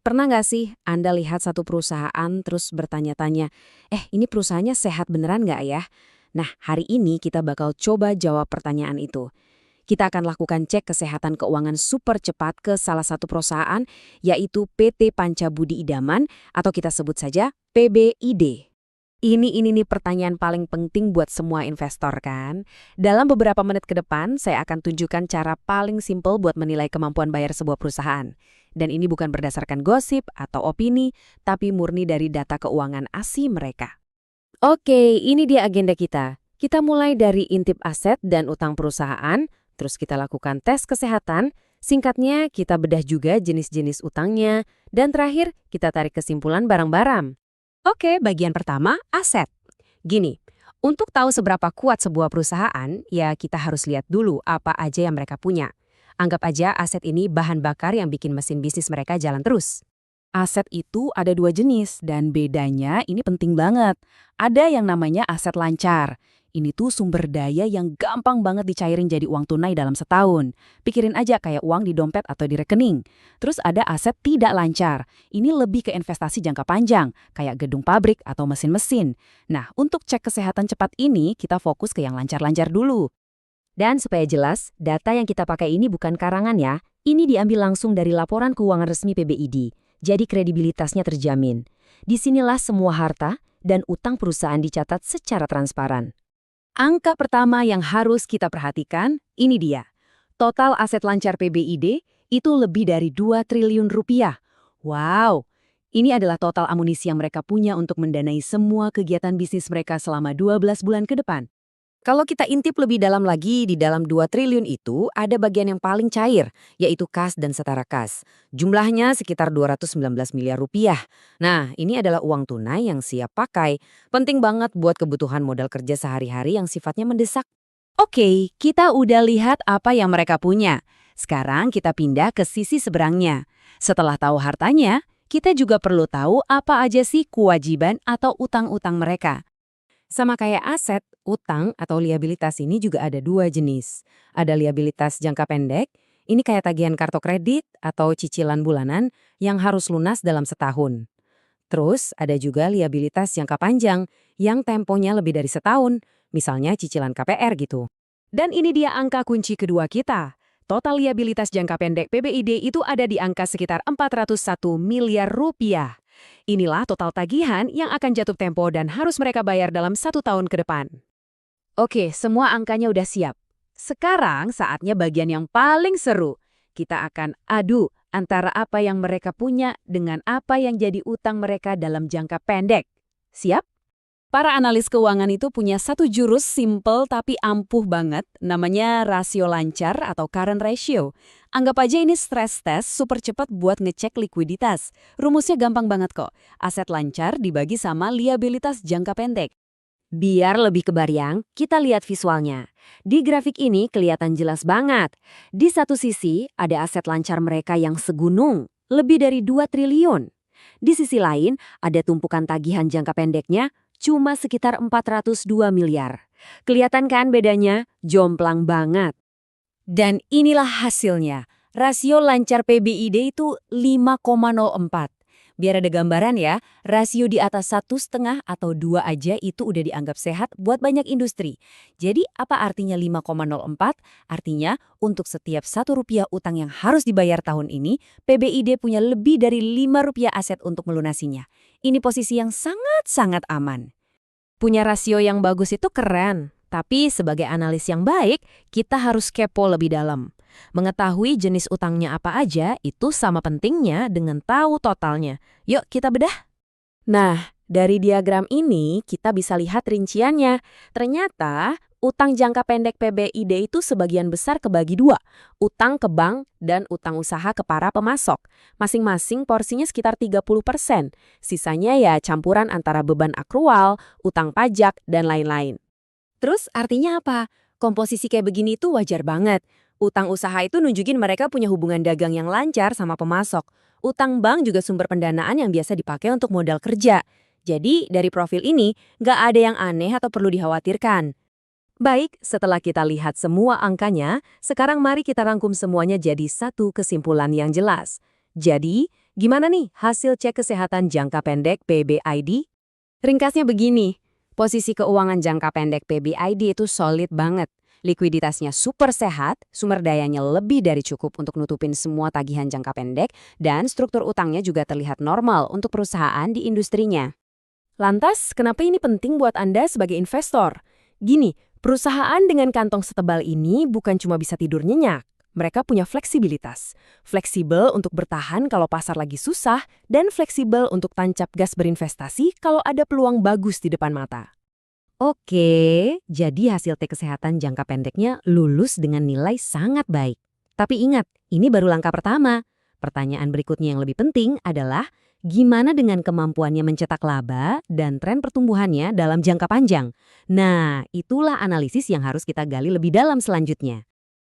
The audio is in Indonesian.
Pernah nggak sih Anda lihat satu perusahaan terus bertanya-tanya, ini perusahaannya sehat beneran nggak ya? Nah, hari ini kita bakal coba jawab pertanyaan itu. Kita akan lakukan cek kesehatan keuangan super cepat ke salah satu perusahaan, yaitu PT Pancabudi Idaman, atau kita sebut saja PBID. Ini nih pertanyaan paling penting buat semua investor kan? Dalam beberapa menit ke depan, saya akan tunjukkan cara paling simpel buat menilai kemampuan bayar sebuah perusahaan. Dan ini bukan berdasarkan gosip atau opini, tapi murni dari data keuangan ASI mereka. Oke, ini dia agenda kita. Kita mulai dari intip aset dan utang perusahaan, terus kita lakukan tes kesehatan, singkatnya kita bedah juga jenis-jenis utangnya, dan terakhir kita tarik kesimpulan bareng-bareng. Oke, bagian pertama, aset. Gini, untuk tahu seberapa kuat sebuah perusahaan, ya kita harus lihat dulu apa aja yang mereka punya. Anggap aja aset ini bahan bakar yang bikin mesin bisnis mereka jalan terus. Aset itu ada dua jenis, dan bedanya ini penting banget. Ada yang namanya aset lancar. Ini tuh sumber daya yang gampang banget dicairin jadi uang tunai dalam setahun. Pikirin aja kayak uang di dompet atau di rekening. Terus ada aset tidak lancar. Ini lebih ke investasi jangka panjang, kayak gedung pabrik atau mesin-mesin. Nah, untuk cek kesehatan cepat ini, kita fokus ke yang lancar-lancar dulu. Dan supaya jelas, data yang kita pakai ini bukan karangan ya. Ini diambil langsung dari laporan keuangan resmi PBID. Jadi kredibilitasnya terjamin. Disinilah semua harta dan utang perusahaan dicatat secara transparan. Angka pertama yang harus kita perhatikan, ini dia. Total aset lancar PBID itu lebih dari 2 triliun rupiah. Wow, ini adalah total amunisi yang mereka punya untuk mendanai semua kegiatan bisnis mereka selama 12 bulan ke depan. Kalau kita intip lebih dalam lagi, di dalam 2 triliun itu ada bagian yang paling cair, yaitu kas dan setara kas. Jumlahnya sekitar 219 miliar rupiah. Nah, ini adalah uang tunai yang siap pakai. Penting banget buat kebutuhan modal kerja sehari-hari yang sifatnya mendesak. Oke, kita udah lihat apa yang mereka punya. Sekarang kita pindah ke sisi seberangnya. Setelah tahu hartanya, kita juga perlu tahu apa aja sih kewajiban atau utang-utang mereka. Sama kayak aset, utang atau liabilitas ini juga ada dua jenis. Ada liabilitas jangka pendek, ini kayak tagihan kartu kredit atau cicilan bulanan yang harus lunas dalam setahun. Terus ada juga liabilitas jangka panjang yang temponya lebih dari setahun, misalnya cicilan KPR gitu. Dan ini dia angka kunci kedua kita. Total liabilitas jangka pendek PBID itu ada di angka sekitar 401 miliar rupiah. Inilah total tagihan yang akan jatuh tempo dan harus mereka bayar dalam 1 tahun ke depan. Oke, semua angkanya udah siap. Sekarang saatnya bagian yang paling seru. Kita akan adu antara apa yang mereka punya dengan apa yang jadi utang mereka dalam jangka pendek. Siap? Para analis keuangan itu punya satu jurus simple tapi ampuh banget, namanya rasio lancar atau current ratio. Anggap aja ini stress test super cepat buat ngecek likuiditas. Rumusnya gampang banget kok. Aset lancar dibagi sama liabilitas jangka pendek. Biar lebih kebayang, kita lihat visualnya. Di grafik ini kelihatan jelas banget. Di satu sisi ada aset lancar mereka yang segunung, lebih dari 2 triliun. Di sisi lain ada tumpukan tagihan jangka pendeknya cuma sekitar 402 miliar. Kelihatan kan bedanya? Jomplang banget. Dan inilah hasilnya. Rasio lancar PBID itu 5,04. Biar ada gambaran ya, rasio di atas 1,5 atau 2 aja itu udah dianggap sehat buat banyak industri. Jadi apa artinya 5,04? Artinya untuk setiap Rp1 utang yang harus dibayar tahun ini, PBID punya lebih dari Rp5 aset untuk melunasinya. Ini posisi yang sangat-sangat aman. Punya rasio yang bagus itu keren, tapi sebagai analis yang baik, kita harus kepo lebih dalam. Mengetahui jenis utangnya apa aja itu sama pentingnya dengan tahu totalnya. Yuk kita bedah. Nah, dari diagram ini kita bisa lihat rinciannya. Ternyata utang jangka pendek PBID itu sebagian besar kebagi dua. Utang ke bank dan utang usaha ke para pemasok. Masing-masing porsinya sekitar 30%. Sisanya ya campuran antara beban akrual, utang pajak, dan lain-lain. Terus artinya apa? Komposisi kayak begini tuh wajar banget. Utang usaha itu nunjukin mereka punya hubungan dagang yang lancar sama pemasok. Utang bank juga sumber pendanaan yang biasa dipakai untuk modal kerja. Jadi dari profil ini nggak ada yang aneh atau perlu dikhawatirkan. Baik, setelah kita lihat semua angkanya, sekarang mari kita rangkum semuanya jadi satu kesimpulan yang jelas. Jadi, Gimana nih hasil cek kesehatan jangka pendek PBID? Ringkasnya begini, posisi keuangan jangka pendek PBID itu solid banget. Likuiditasnya super sehat, sumber dayanya lebih dari cukup untuk nutupin semua tagihan jangka pendek, dan struktur utangnya juga terlihat normal untuk perusahaan di industrinya. Lantas, kenapa ini penting buat Anda sebagai investor? Gini, perusahaan dengan kantong setebal ini bukan cuma bisa tidur nyenyak. Mereka punya fleksibilitas. Fleksibel untuk bertahan kalau pasar lagi susah, dan fleksibel untuk tancap gas berinvestasi kalau ada peluang bagus di depan mata. Oke, jadi hasil tes kesehatan jangka pendeknya lulus dengan nilai sangat baik. Tapi ingat, ini baru langkah pertama. Pertanyaan berikutnya yang lebih penting adalah gimana dengan kemampuannya mencetak laba dan tren pertumbuhannya dalam jangka panjang. Nah, itulah analisis yang harus kita gali lebih dalam selanjutnya.